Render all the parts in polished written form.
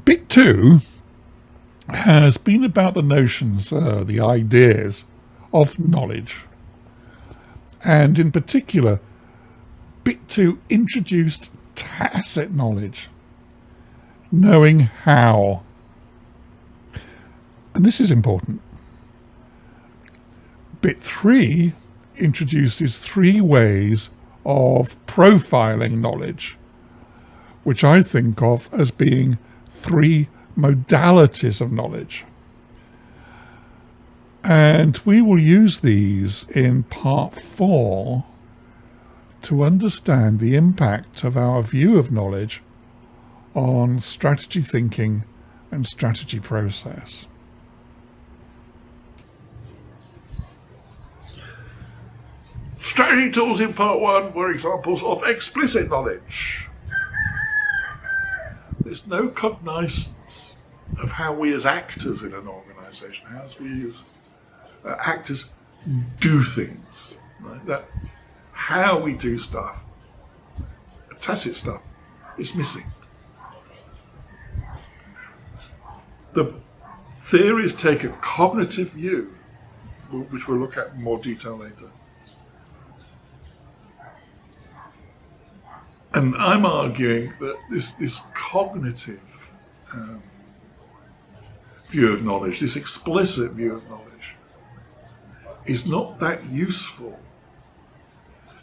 Bit 2 has been about the notions, the ideas of knowledge. And in particular, Bit 2 introduced tacit knowledge, knowing how. And this is important. Bit 3 introduces 3 ways of profiling knowledge, which I think of as being 3 modalities of knowledge. And we will use these in part 4 to understand the impact of our view of knowledge on strategy thinking and strategy process. Strategy tools in part 1 were examples of explicit knowledge. There's no cognizance of how we as actors in an organisation, how we as actors do things, right? That how we do stuff, tacit stuff, is missing. The theories take a cognitive view, which we'll look at in more detail later. And I'm arguing that this cognitive view of knowledge, this explicit view of knowledge, is not that useful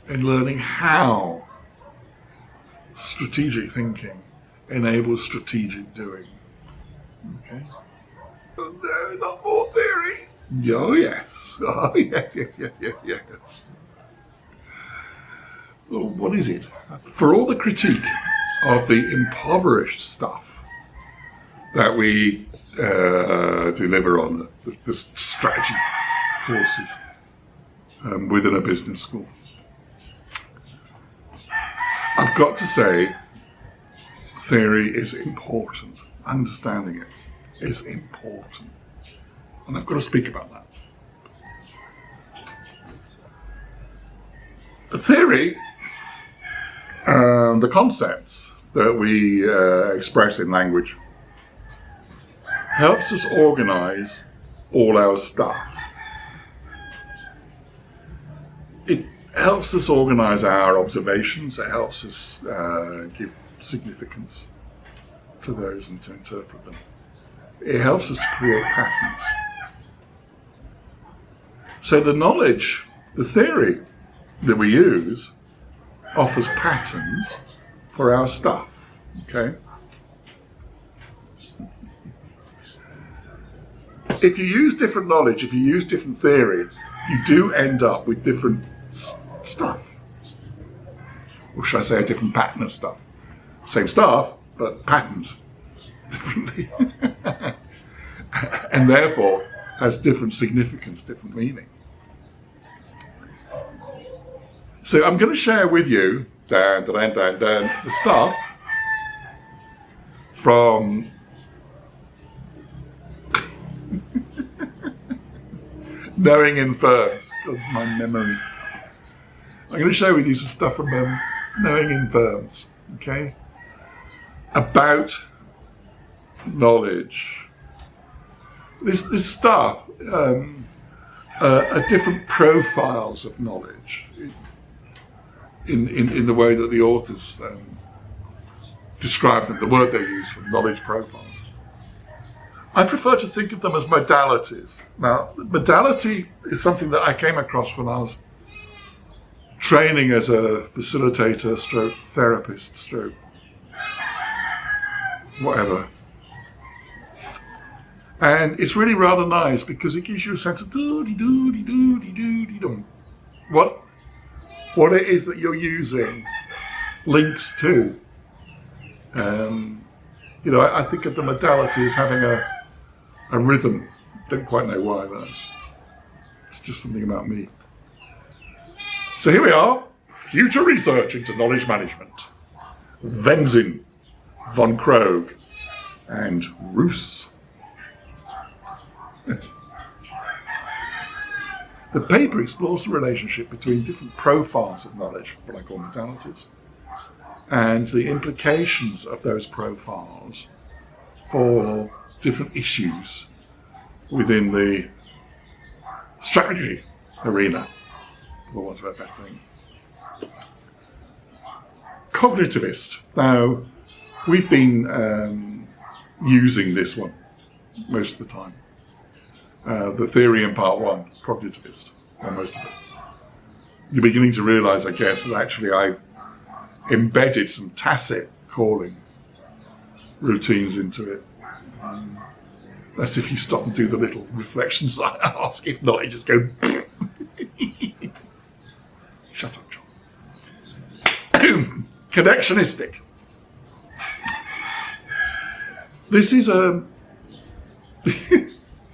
in learning how strategic thinking enables strategic doing. Okay? No, not more theory. Oh yes. Oh yes. Well, what is it? For all the critique of the impoverished stuff that we deliver on the strategy courses within a business school, I've got to say theory is important. Understanding it is important. And I've got to speak about that. The theory, the concepts that we express in language, helps us organize all our stuff. It helps us organize our observations. It helps us give significance to those and to interpret them. It helps us to create patterns. So the knowledge, the theory that we use, offers patterns for our stuff, okay? If you use different knowledge, if you use different theory, you do end up with different stuff. Or should I say a different pattern of stuff? Same stuff, but patterns differently. And therefore has different significance, different meaning. So I'm going to share with you the stuff from knowing in firms. God, my memory. I'm going to share with you some stuff from knowing in firms, okay? About knowledge. This stuff are different profiles of knowledge in the way that the authors describe them, the word they use for knowledge profiles. I prefer to think of them as modalities. Now, modality is something that I came across when I was training as a facilitator, stroke therapist, stroke whatever. And it's really rather nice because it gives you a sense of do-de-do-de-do-de-do-de-do. What it is that you're using links to. I think of the modality as having a rhythm. Don't quite know why, but it's just something about me. So here we are, future research into knowledge management. Venzin, von Krogh, and Roos. The paper explores the relationship between different profiles of knowledge, what I call modalities, and the implications of those profiles for different issues within the strategy arena, for want of a better thing. Cognitivist. Now, we've been using this one most of the time. The theory in part one, Cognitivist, or most of it. You're beginning to realize, I guess, that actually I've embedded some tacit calling routines into it. That's if you stop and do the little reflections I ask. If not, you just go. Shut up, John. Connectionistic. This is a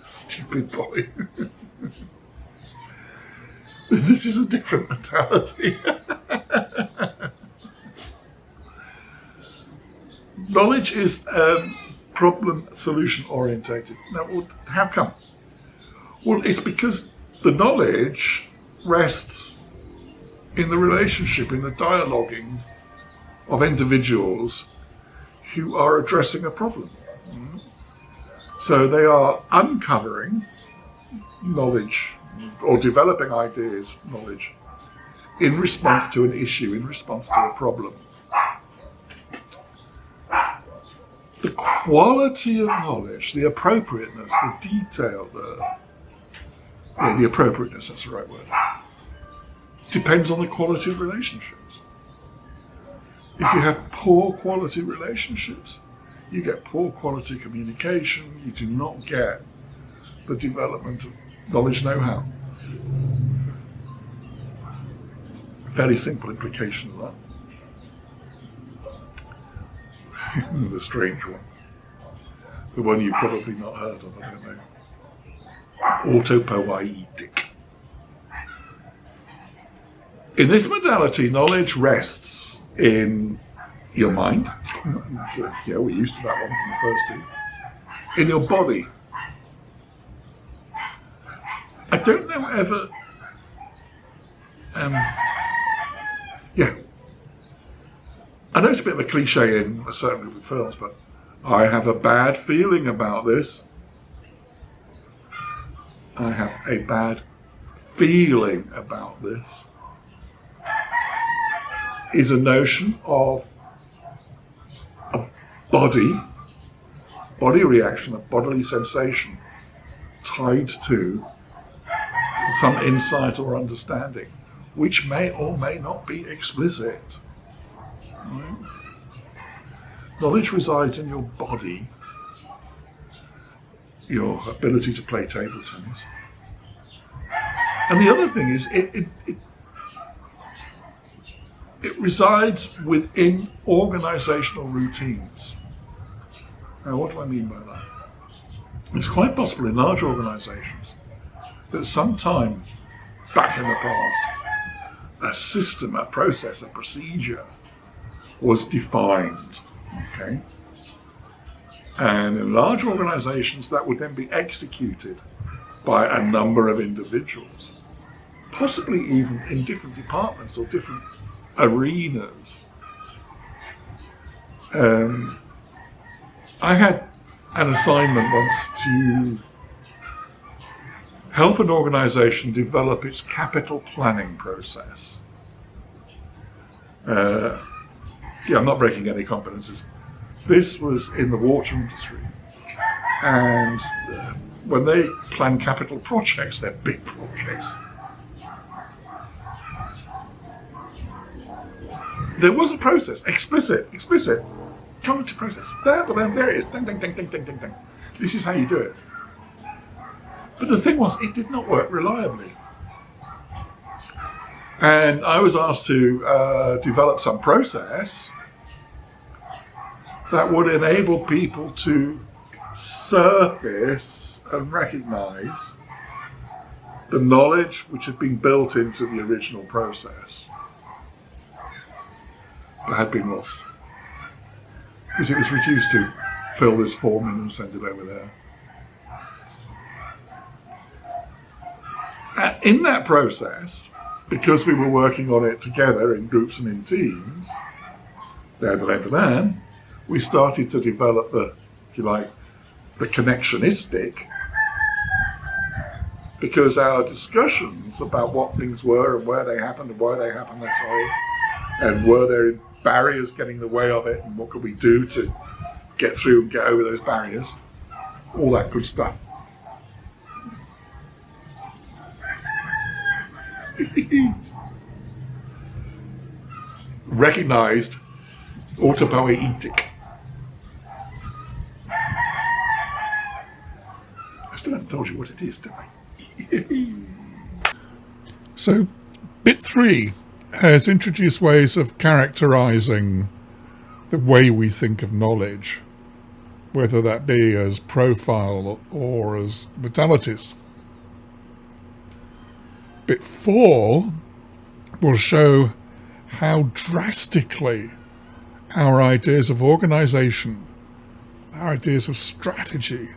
stupid boy. This is a different mentality. Knowledge is problem solution orientated. Now, how come? Well, it's because the knowledge rests in the relationship, in the dialoguing of individuals who are addressing a problem. So they are uncovering knowledge or developing ideas, knowledge, in response to an issue, in response to a problem. The quality of knowledge, the appropriateness, the detail, the appropriateness, that's the right word, depends on the quality of relationships. If you have poor quality relationships, you get poor quality communication, you do not get the development of knowledge know-how. Fairly simple implication of that. The strange one. The one you've probably not heard of, I don't know. Autopoietic. In this modality, knowledge rests in your mind. Yeah, we're used to that one from the first two. In your body. I don't know ever. I know it's a bit of a cliche in a certain group of films, but I have a bad feeling about this. I have a bad feeling about this. Is a notion of a body reaction, a bodily sensation tied to some insight or understanding, which may or may not be explicit. Right? Knowledge resides in your body, your ability to play table tennis. And the other thing is, it resides within organizational routines. Now, what do I mean by that? It's quite possible in large organizations that sometime back in the past, a system, a process, a procedure was defined, okay? And in large organizations, that would then be executed by a number of individuals, possibly even in different departments or different arenas. I had an assignment once to help an organization develop its capital planning process. I'm not breaking any confidences. This was in the water industry, and when they plan capital projects, they're big projects. There was a process, explicit, cognitive process. There it is, ding, ding, ding, ding, ding, ding, ding. This is how you do it. But the thing was, it did not work reliably. And I was asked to develop some process that would enable people to surface and recognize the knowledge which had been built into the original process but had been lost. Because it was reduced to fill this form in and send it over there. In that process, because we were working on it together in groups and in teams, we started to develop the if you like, the connectionistic, because our discussions about what things were and where they happened and why they happened that way, and were there barriers getting in the way of it, and what could we do to get through and get over those barriers, all that good stuff. Recognized autopoietic. I still haven't told you what it is, did I? So, bit 3 has introduced ways of characterizing the way we think of knowledge, whether that be as profile or as modalities. Bit 4 will show how drastically our ideas of organization, our ideas of strategy,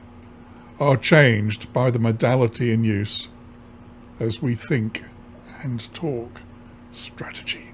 are changed by the modality in use as we think and talk strategy.